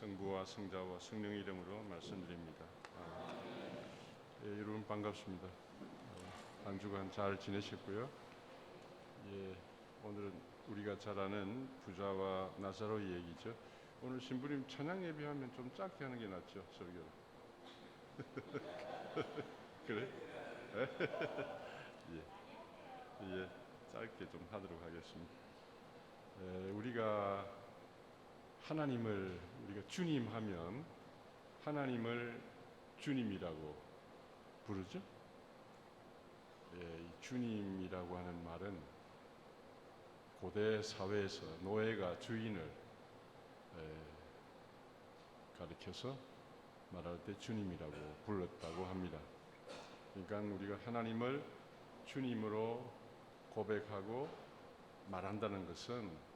성부와 성자와 성령의 이름으로 말씀드립니다. 여러분 반갑습니다. 한 주간 잘 지내셨고요. 오늘은 우리가 잘 아는 부자와 나사로의 얘기죠. 오늘 신부님 찬양 예배하면 좀 짧게 하는 게 낫죠, 설교를. 그래? 예, 짧게 좀 하도록 하겠습니다. 우리가 하나님을 우리가 주님 하면 하나님을 주님이라고 부르죠. 이 주님이라고 하는 말은 고대 사회에서 노예가 주인을 가리켜서 말할 때 주님이라고 불렀다고 합니다. 그러니까 우리가 하나님을 주님으로 고백하고 말한다는 것은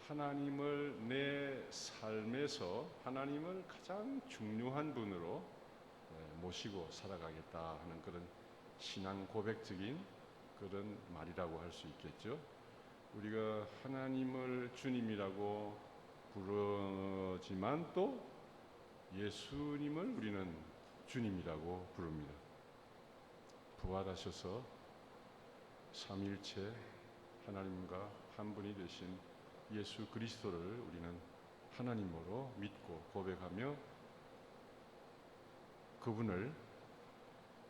하나님을 내 삶에서 하나님을 가장 중요한 분으로 모시고 살아가겠다 하는 그런 신앙 고백적인 그런 말이라고 할 수 있겠죠. 우리가 하나님을 주님이라고 부르지만 또 예수님을 우리는 주님이라고 부릅니다. 부활하셔서 삼위일체 하나님과 한 분이 되신 예수 그리스도를 우리는 하나님으로 믿고 고백하며 그분을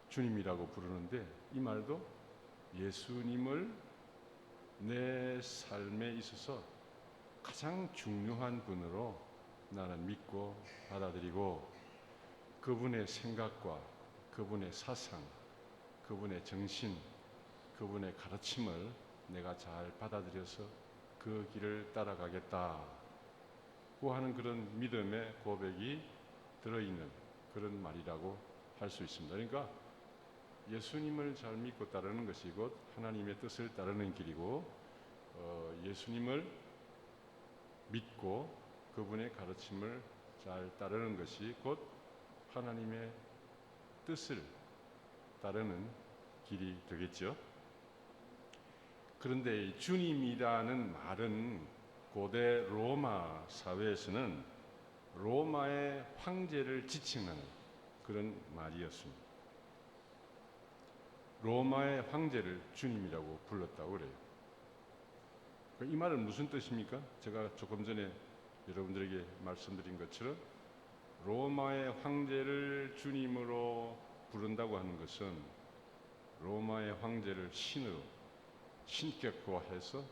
주님이라고 부르는데, 이 말도 예수님을 내 삶에 있어서 가장 중요한 분으로 나는 믿고 받아들이고 그분의 생각과 그분의 사상, 그분의 정신, 그분의 가르침을 내가 잘 받아들여서 그 길을 따라가겠다고 하는 그런 믿음의 고백이 들어있는 그런 말이라고 할 수 있습니다. 그러니까 예수님을 잘 믿고 따르는 것이 곧 하나님의 뜻을 따르는 길이고, 예수님을 믿고 그분의 가르침을 잘 따르는 것이 곧 하나님의 뜻을 따르는 길이 되겠죠. 그런데 주님이라는 말은 고대 로마 사회에서는 로마의 황제를 지칭하는 그런 말이었습니다. 로마의 황제를 주님이라고 불렀다고 그래요. 이 말은 무슨 뜻입니까? 제가 조금 전에 여러분들에게 말씀드린 것처럼 로마의 황제를 주님으로 부른다고 하는 것은 로마의 황제를 신으로 신격화해서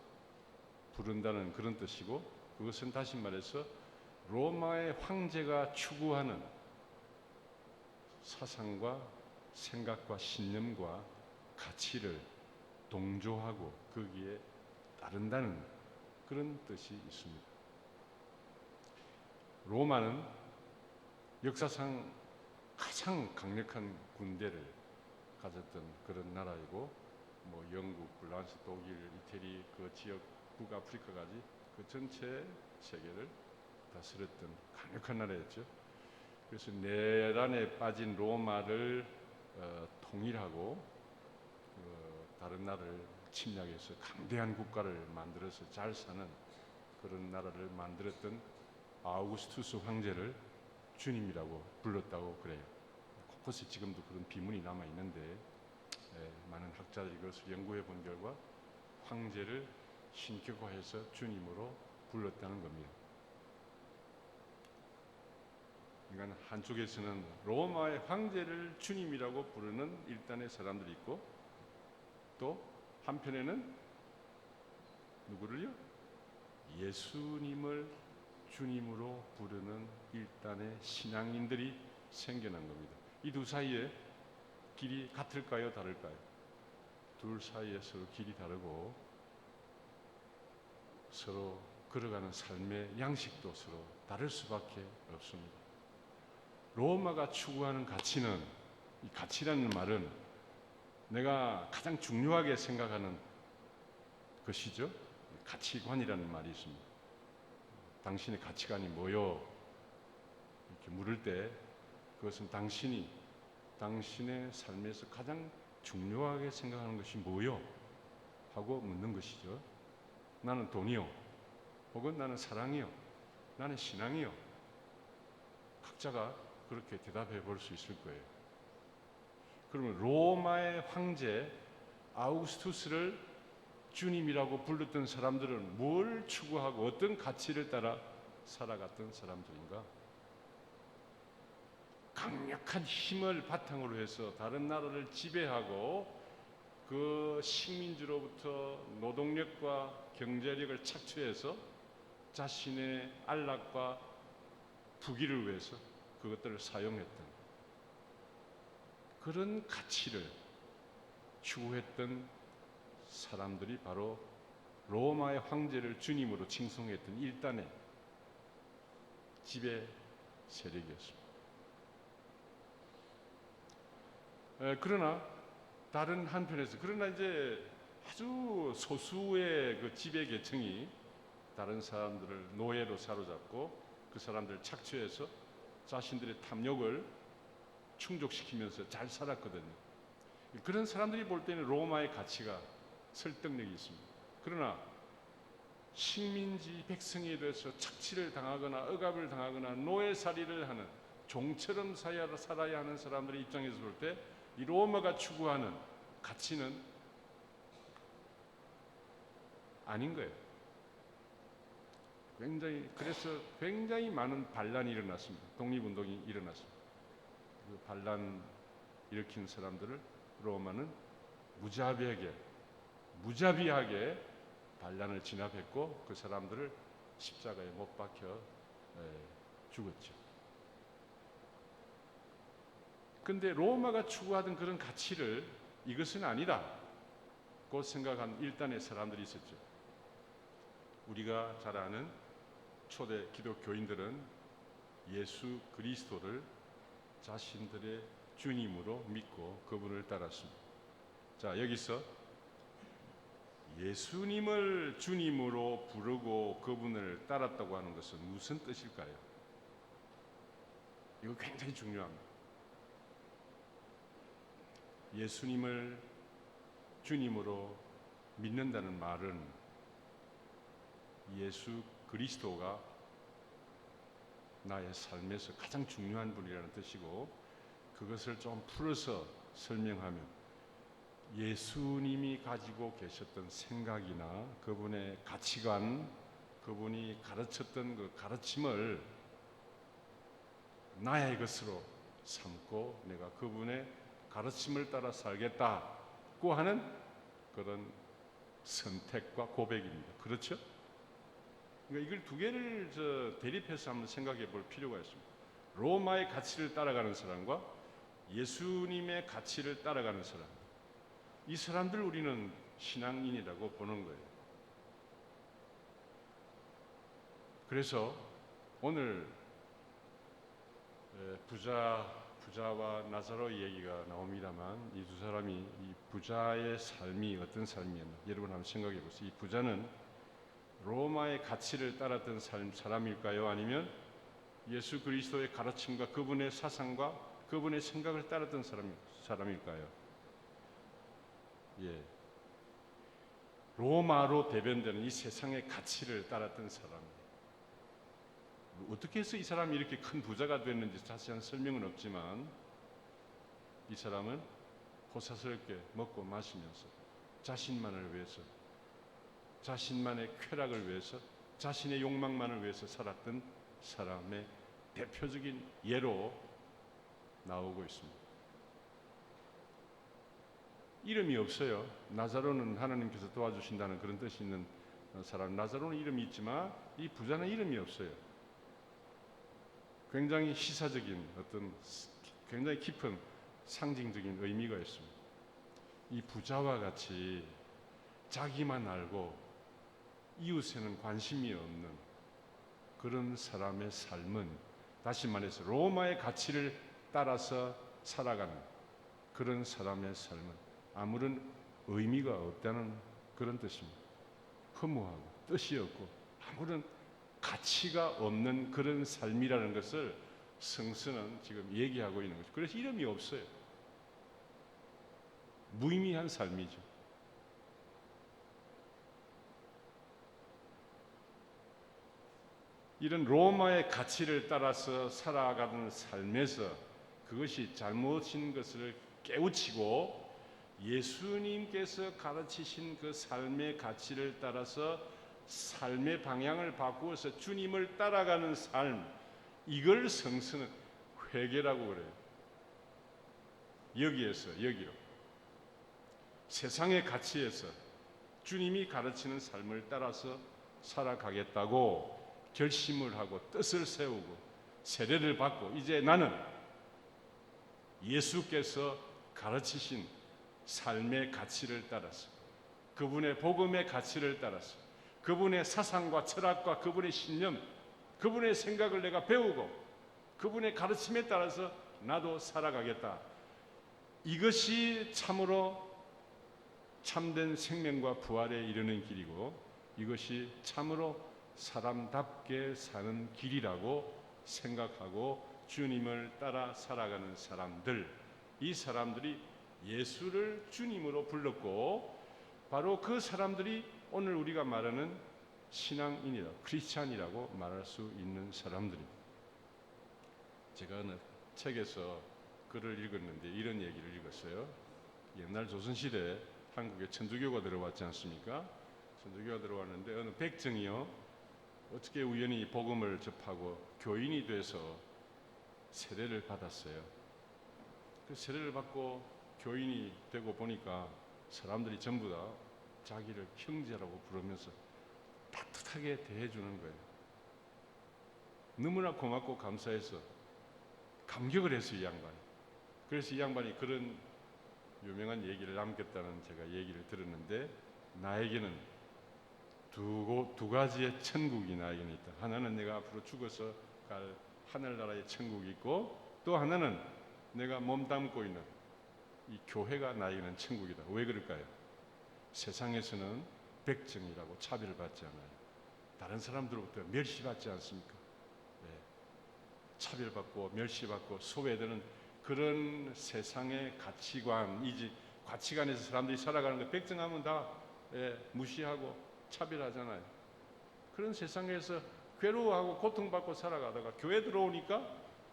부른다는 그런 뜻이고, 그것은 다시 말해서 로마의 황제가 추구하는 사상과 생각과 신념과 가치를 동조하고 거기에 따른다는 그런 뜻이 있습니다. 로마는 역사상 가장 강력한 군대를 가졌던 그런 나라이고, 영국, 프랑스, 독일, 이태리 그 지역 북아프리카까지 그 전체 세계를 다스렸던 강력한 나라였죠. 그래서 내란에 빠진 로마를 통일하고 다른 나라를 침략해서 강대한 국가를 만들어서 잘 사는 그런 나라를 만들었던 아우구스투스 황제를 주님이라고 불렀다고 그래요. 곳곳에 지금도 그런 비문이 남아 있는데, 많은 학자들이 그것을 연구해 본 결과 황제를 신격화해서 주님으로 불렀다는 겁니다. 그러니까 한쪽에서는 로마의 황제를 주님이라고 부르는 일단의 사람들이 있고, 또 한편에는 누구를요? 예수님을 주님으로 부르는 일단의 신앙인들이 생겨난 겁니다. 이 두 사이에 길이 같을까요, 다를까요? 둘 사이에 서로 길이 다르고 서로 걸어가는 삶의 양식도 서로 다를 수밖에 없습니다. 로마가 추구하는 가치는, 이 가치라는 말은 내가 가장 중요하게 생각하는 것이죠. 가치관이라는 말이 있습니다. 당신의 가치관이 뭐요? 이렇게 물을 때 그것은 당신의 삶에서 가장 중요하게 생각하는 것이 뭐요? 하고 묻는 것이죠. 나는 돈이요, 혹은 나는 사랑이요, 나는 신앙이요, 각자가 그렇게 대답해 볼 수 있을 거예요. 그러면 로마의 황제 아우구스투스를 주님이라고 불렀던 사람들은 뭘 추구하고 어떤 가치를 따라 살아갔던 사람들인가? 강력한 힘을 바탕으로 해서 다른 나라를 지배하고 그 식민지로부터 노동력과 경제력을 착취해서 자신의 안락과 부귀를 위해서 그것들을 사용했던 그런 가치를 추구했던 사람들이 바로 로마의 황제를 주님으로 칭송했던 일단의 지배 세력이었습니다. 그러나 다른 한편에서 이제 아주 소수의 그 지배 계층이 다른 사람들을 노예로 사로잡고 그 사람들을 착취해서 자신들의 탐욕을 충족시키면서 잘 살았거든요. 그런 사람들이 볼 때는 로마의 가치가 설득력이 있습니다. 그러나 식민지 백성에 대해서 착취를 당하거나 억압을 당하거나 노예살이를 하는 종처럼 살아야 하는 사람들의 입장에서 볼 때 이 로마가 추구하는 가치는 아닌 거예요. 그래서 굉장히 많은 반란이 일어났습니다. 독립운동이 일어났습니다. 그 반란 일으킨 사람들을 로마는 무자비하게 반란을 진압했고 그 사람들을 십자가에 못 박혀 죽었죠. 근데 로마가 추구하던 그런 가치를 이것은 아니다 고 생각한 일단의 사람들이 있었죠. 우리가 잘 아는 초대 기독교인들은 예수 그리스도를 자신들의 주님으로 믿고 그분을 따랐습니다. 자, 여기서 예수님을 주님으로 부르고 그분을 따랐다고 하는 것은 무슨 뜻일까요? 이거 굉장히 중요합니다. 예수님을 주님으로 믿는다는 말은 예수 그리스도가 나의 삶에서 가장 중요한 분이라는 뜻이고, 그것을 좀 풀어서 설명하면 예수님이 가지고 계셨던 생각이나 그분의 가치관, 그분이 가르쳤던 그 가르침을 나의 것으로 삼고 내가 그분의 가르침을 따라 살겠다고 하는 그런 선택과 고백입니다. 그렇죠? 그러니까 이걸 두 개를 대립해서 한번 생각해 볼 필요가 있습니다. 로마의 가치를 따라가는 사람과 예수님의 가치를 따라가는 사람, 이 사람들 우리는 신앙인이라고 보는 거예요. 그래서 오늘 부자와 나사로 얘기가 나옵니다만 이 두 사람이 이 부자의 삶이 어떤 삶이었나 여러분 한번 생각해 보세요. 이 부자는 로마의 가치를 따랐던 사람일까요? 아니면 예수 그리스도의 가르침과 그분의 사상과 그분의 생각을 따랐던 사람일까요? 예, 로마로 대변되는 이 세상의 가치를 따랐던 사람이에요. 어떻게 해서 이 사람이 이렇게 큰 부자가 됐는지 자세한 설명은 없지만 이 사람은 호사스럽게 먹고 마시면서 자신만을 위해서, 자신만의 쾌락을 위해서, 자신의 욕망만을 위해서 살았던 사람의 대표적인 예로 나오고 있습니다. 이름이 없어요. 나사로는 하나님께서 도와주신다는 그런 뜻이 있는 사람. 나사로는 이름이 있지만 이 부자는 이름이 없어요. 굉장히 시사적인 어떤 굉장히 깊은 상징적인 의미가 있습니다. 이 부자와 같이 자기만 알고 이웃에는 관심이 없는 그런 사람의 삶은, 다시 말해서 로마의 가치를 따라서 살아가는 그런 사람의 삶은 아무런 의미가 없다는 그런 뜻입니다. 허무하고 뜻이 없고 아무런 가치가 없는 그런 삶이라는 것을 성서는 지금 얘기하고 있는 거죠. 그래서 이름이 없어요. 무의미한 삶이죠. 이런 로마의 가치를 따라서 살아가는 삶에서 그것이 잘못인 것을 깨우치고 예수님께서 가르치신 그 삶의 가치를 따라서 삶의 방향을 바꾸어서 주님을 따라가는 삶, 이걸 성서는 회개라고 그래요. 여기로 세상의 가치에서 주님이 가르치는 삶을 따라서 살아가겠다고 결심을 하고 뜻을 세우고 세례를 받고 이제 나는 예수께서 가르치신 삶의 가치를 따라서 그분의 복음의 가치를 따라서 그분의 사상과 철학과 그분의 신념, 그분의 생각을 내가 배우고 그분의 가르침에 따라서 나도 살아가겠다. 이것이 참으로 참된 생명과 부활에 이르는 길이고 이것이 참으로 사람답게 사는 길이라고 생각하고 주님을 따라 살아가는 사람들, 이 사람들이 예수를 주님으로 불렀고 바로 그 사람들이 오늘 우리가 말하는 신앙인이라 크리스찬이라고 말할 수 있는 사람들입니다. 제가 어느 책에서 글을 읽었는데 이런 얘기를 읽었어요. 옛날 조선시대에 한국에 천주교가 들어왔지 않습니까? 천주교가 들어왔는데 어느 백정이요 어떻게 우연히 복음을 접하고 교인이 돼서 세례를 받았어요. 그 세례를 받고 교인이 되고 보니까 사람들이 전부 다 자기를 형제라고 부르면서 따뜻하게 대해주는 거예요. 너무나 고맙고 감사해서 감격을 했어요, 이 양반이. 그래서 이 양반이 그런 유명한 얘기를 남겼다는 제가 얘기를 들었는데 나에게는 두 가지의 천국이 나에게는 있다. 하나는 내가 앞으로 죽어서 갈 하늘나라의 천국이 있고 또 하나는 내가 몸담고 있는 이 교회가 나에게는 천국이다. 왜 그럴까요? 세상에서는 백정이라고 차별받지 않아요. 다른 사람들로부터 멸시받지 않습니까? 네. 차별받고 멸시받고 소외되는 그런 세상의 가치관이지 가치관에서 사람들이 살아가는 거 백정하면 다 무시하고 차별하잖아요. 그런 세상에서 괴로워하고 고통받고 살아가다가 교회 들어오니까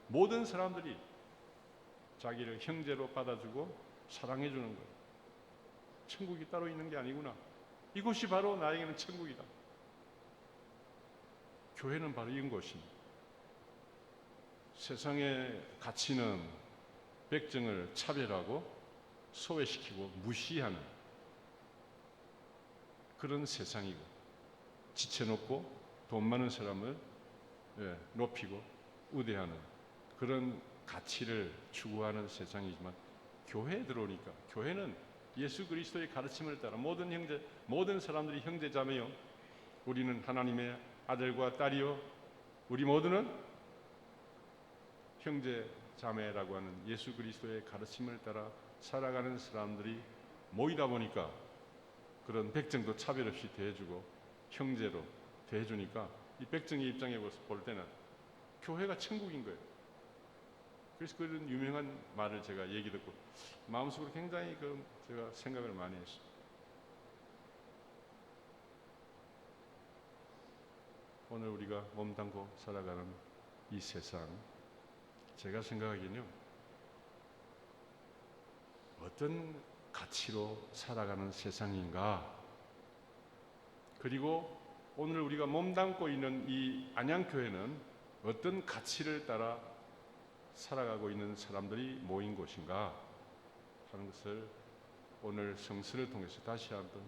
모든 사람들이 자기를 형제로 받아주고 사랑해 주는 거예요. 천국이 따로 있는 게 아니구나. 이곳이 바로 나에게는 천국이다. 교회는 바로 이런 곳입니다. 세상의 가치는 백정을 차별하고 소외시키고 무시하는 그런 세상이고 지쳐놓고 돈 많은 사람을 높이고 우대하는 그런 가치를 추구하는 세상이지만 교회에 들어오니까 교회는 예수 그리스도의 가르침을 따라 모든 형제, 모든 사람들이 형제자매요. 우리는 하나님의 아들과 딸이요. 우리 모두는 형제자매라고 하는 예수 그리스도의 가르침을 따라 살아가는 사람들이 모이다 보니까 그런 백정도 차별 없이 대해주고 형제로 대해주니까 이 백정의 입장에 볼 때는 교회가 천국인 거예요. 그래서 그런 유명한 말을 제가 얘기 듣고 마음속으로 굉장히 제가 생각을 많이 했어요. 오늘 우리가 몸담고 살아가는 이 세상, 제가 생각하기에는요, 어떤 가치로 살아가는 세상인가? 그리고 오늘 우리가 몸담고 있는 이 안양교회는 어떤 가치를 따라 살아가고 있는 사람들이 모인 곳인가 하는 것을 오늘 성서를 통해서 다시 한번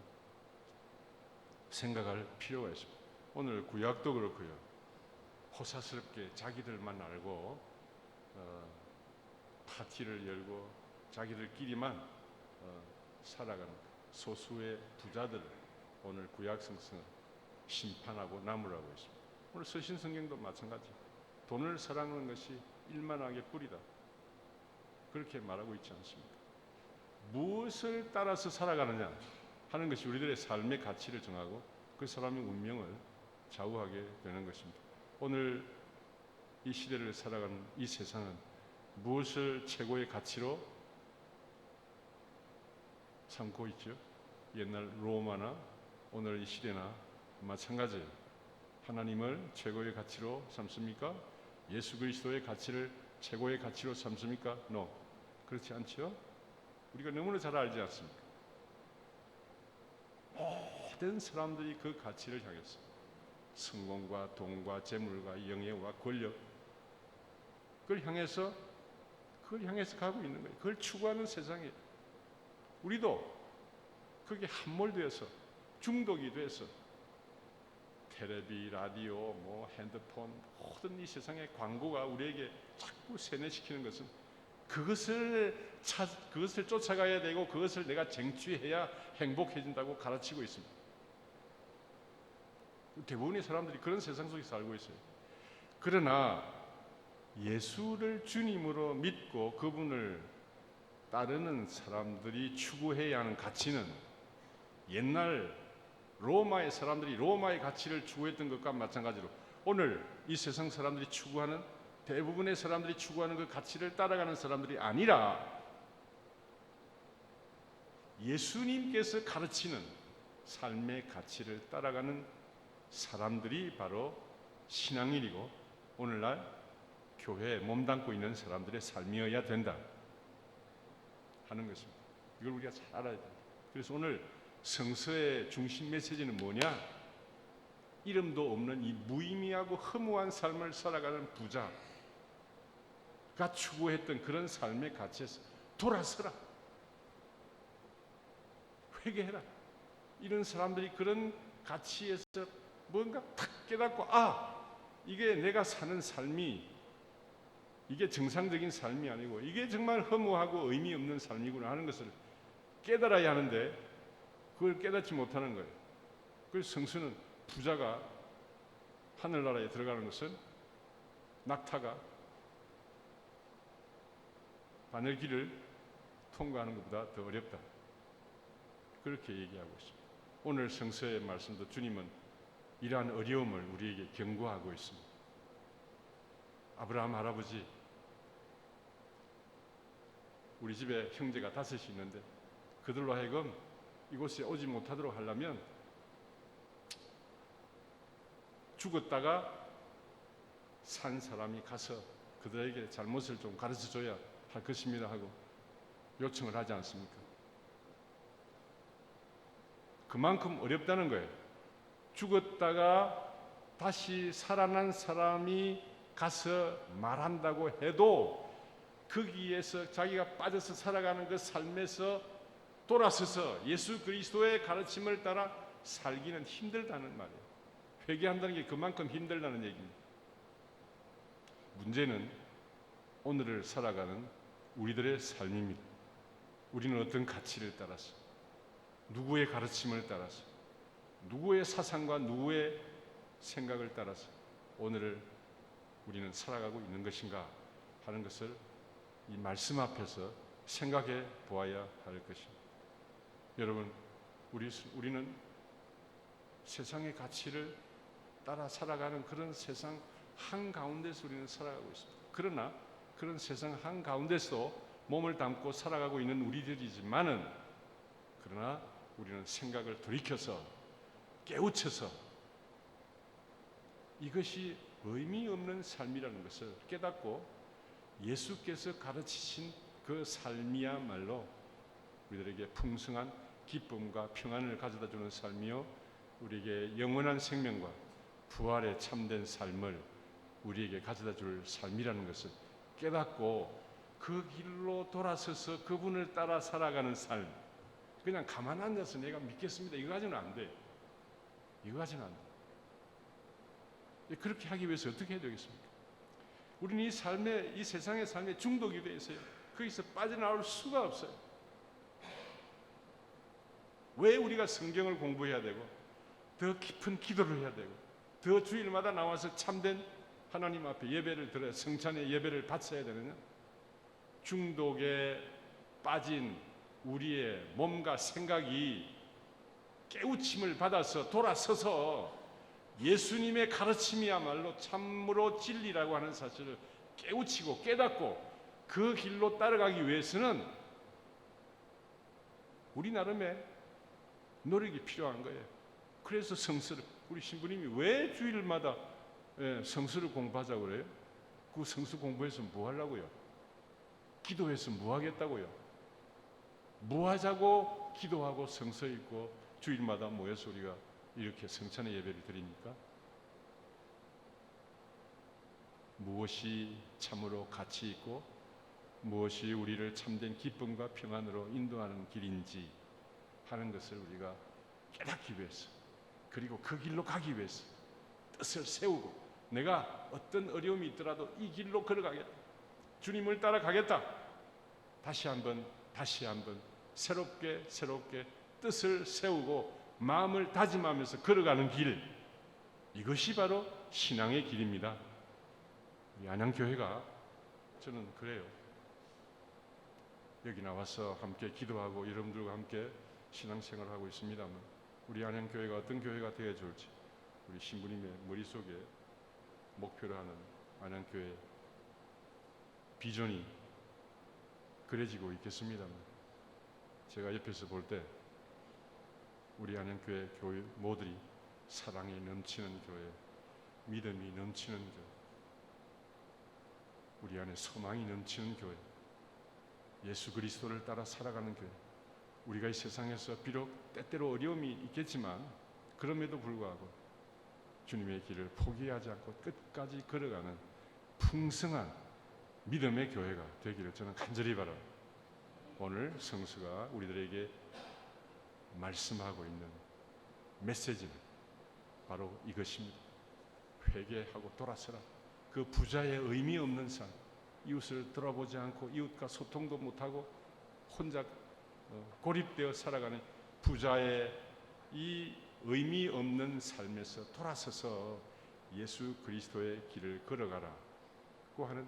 생각할 필요가 있습니다. 오늘 구약도 그렇고요. 호사스럽게 자기들만 알고 파티를 열고 자기들끼리만 살아가는 소수의 부자들을 오늘 구약 성서는 심판하고 나무라고 했습니다. 오늘 서신 성경도 마찬가지. 돈을 사랑하는 것이 일만하게 뿌리다. 그렇게 말하고 있지 않습니까? 무엇을 따라서 살아가느냐 하는 것이 우리들의 삶의 가치를 정하고 그 사람의 운명을 좌우하게 되는 것입니다. 오늘 이 시대를 살아가는 이 세상은 무엇을 최고의 가치로 삼고 있죠? 옛날 로마나 오늘 이 시대나 마찬가지예요. 하나님을 최고의 가치로 삼습니까? 예수 그리스도의 가치를 최고의 가치로 삼습니까? No. 그렇지 않죠? 우리가 너무나 잘 알지 않습니까? 모든 사람들이 그 가치를 향해서 성공과 돈과 재물과 영예와 권력 그걸 향해서 가고 있는 거예요. 그걸 추구하는 세상이에요. 우리도 그게 함몰되어서 중독이 돼서 텔레비, 라디오, 핸드폰 모든 이 세상의 광고가 우리에게 자꾸 세뇌시키는 것은 그것을 쫓아가야 되고 그것을 내가 쟁취해야 행복해진다고 가르치고 있습니다. 대부분의 사람들이 그런 세상 속에 살고 있어요. 그러나 예수를 주님으로 믿고 그분을 따르는 사람들이 추구해야 하는 가치는 옛날 로마의 사람들이 로마의 가치를 추구했던 것과 마찬가지로 오늘 이 세상 사람들이 추구하는 대부분의 사람들이 추구하는 그 가치를 따라가는 사람들이 아니라 예수님께서 가르치는 삶의 가치를 따라가는 사람들이 바로 신앙인이고 오늘날 교회에 몸담고 있는 사람들의 삶이어야 된다 하는 것입니다. 이걸 우리가 잘 알아야 됩니다. 그래서 오늘 성서의 중심 메시지는 뭐냐? 이름도 없는 이 무의미하고 허무한 삶을 살아가는 부자가 추구했던 그런 삶의 가치에서 돌아서라. 회개해라. 이런 사람들이 그런 가치에서 뭔가 탁 깨닫고 이게 내가 사는 삶이 이게 정상적인 삶이 아니고 이게 정말 허무하고 의미 없는 삶이구나 하는 것을 깨달아야 하는데 그걸 깨닫지 못하는 거예요. 그래서 성수는 부자가 하늘나라에 들어가는 것은 낙타가 바늘길을 통과하는 것보다 더 어렵다. 그렇게 얘기하고 있습니다. 오늘 성서의 말씀도 주님은 이러한 어려움을 우리에게 경고하고 있습니다. 아브라함 할아버지, 우리 집에 형제가 5이 있는데 그들로 하여금 이곳에 오지 못하도록 하려면 죽었다가 산 사람이 가서 그들에게 잘못을 좀 가르쳐줘야 할 것입니다 하고 요청을 하지 않습니까? 그만큼 어렵다는 거예요. 죽었다가 다시 살아난 사람이 가서 말한다고 해도 거기에서 자기가 빠져서 살아가는 그 삶에서 돌아서서 예수 그리스도의 가르침을 따라 살기는 힘들다는 말이에요. 회개한다는 게 그만큼 힘들다는 얘기입니다. 문제는 오늘을 살아가는 우리들의 삶입니다. 우리는 어떤 가치를 따라서 누구의 가르침을 따라서 누구의 사상과 누구의 생각을 따라서 오늘을 우리는 살아가고 있는 것인가 하는 것을 이 말씀 앞에서 생각해 보아야 할 것입니다. 여러분, 우리는 세상의 가치를 따라 살아가는 그런 세상 한가운데서 우리는 살아가고 있습니다. 그러나 그런 세상 한가운데서 몸을 담고 살아가고 있는 우리들이지만은 그러나 우리는 생각을 돌이켜서 깨우쳐서 이것이 의미 없는 삶이라는 것을 깨닫고 예수께서 가르치신 그 삶이야말로 우리들에게 풍성한 기쁨과 평안을 가져다주는 삶이요 우리에게 영원한 생명과 부활의 참된 삶을 우리에게 가져다줄 삶이라는 것을 깨닫고 그 길로 돌아서서 그분을 따라 살아가는 삶, 그냥 가만 앉아서 내가 믿겠습니다 이거 가지고는 안 돼. 이거 가지고는 안 돼. 그렇게 하기 위해서 어떻게 해야 되겠습니까? 우리는 이 세상의 삶에 중독이 되어 있어요. 거기서 빠져나올 수가 없어요. 왜 우리가 성경을 공부해야 되고 더 깊은 기도를 해야 되고 더 주일마다 나와서 참된 하나님 앞에 예배를 드려 성찬의 예배를 바쳐야 되느냐? 중독에 빠진 우리의 몸과 생각이 깨우침을 받아서 돌아서서 예수님의 가르침이야말로 참으로 진리라고 하는 사실을 깨우치고 깨닫고 그 길로 따라가기 위해서는 우리 나름의 노력이 필요한 거예요. 그래서 성서를 우리 신부님이 왜 주일마다 성수를 공부하자고 그래요? 그 성수 공부해서 뭐 하려고요? 기도해서 뭐 하겠다고요? 뭐 하자고 기도하고 성서 읽고 주일마다 모여서 우리가 이렇게 성찬의 예배를 드립니까? 무엇이 참으로 가치 있고 무엇이 우리를 참된 기쁨과 평안으로 인도하는 길인지 하는 것을 우리가 깨닫기 위해서, 그리고 그 길로 가기 위해서 뜻을 세우고, 내가 어떤 어려움이 있더라도 이 길로 걸어가겠다, 주님을 따라가겠다, 다시 한번 새롭게 뜻을 세우고 마음을 다짐하면서 걸어가는 길, 이것이 바로 신앙의 길입니다. 우리 안양교회가, 저는 그래요. 여기 나와서 함께 기도하고 여러분들과 함께 신앙생활을 하고 있습니다만, 우리 안양교회가 어떤 교회가 되어야 좋을지 우리 신부님의 머릿속에 목표로 하는 안양교회 비전이 그려지고 있겠습니다만, 제가 옆에서 볼 때 우리 안양교회 교회 모두들이 사랑이 넘치는 교회, 믿음이 넘치는 교회, 우리 안에 소망이 넘치는 교회, 예수 그리스도를 따라 살아가는 교회, 우리가 이 세상에서 비록 때때로 어려움이 있겠지만 그럼에도 불구하고 주님의 길을 포기하지 않고 끝까지 걸어가는 풍성한 믿음의 교회가 되기를 저는 간절히 바랍니다. 오늘 성수가 우리들에게 말씀하고 있는 메시지는 바로 이것입니다. 회개하고 돌아서라. 그 부자의 의미 없는 삶, 이웃을 돌아보지 않고 이웃과 소통도 못하고 혼자 고립되어 살아가는 부자의 이 의미 없는 삶에서 돌아서서 예수 그리스도의 길을 걸어가라고 하는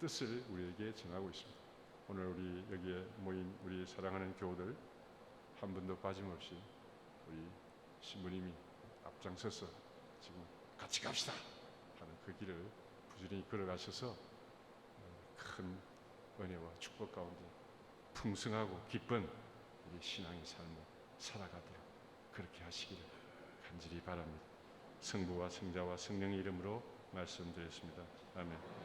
뜻을 우리에게 전하고 있습니다. 오늘 우리 여기에 모인 우리 사랑하는 교우들 한 분도 빠짐없이 우리 신부님이 앞장서서 지금 같이 갑시다 하는 그 길을 부지런히 걸어가셔서 큰 은혜와 축복 가운데 풍성하고 기쁜 우리 신앙의 삶을 살아가도록 그렇게 하시기를 간절히 바랍니다. 성부와 성자와 성령의 이름으로 말씀드렸습니다. 아멘.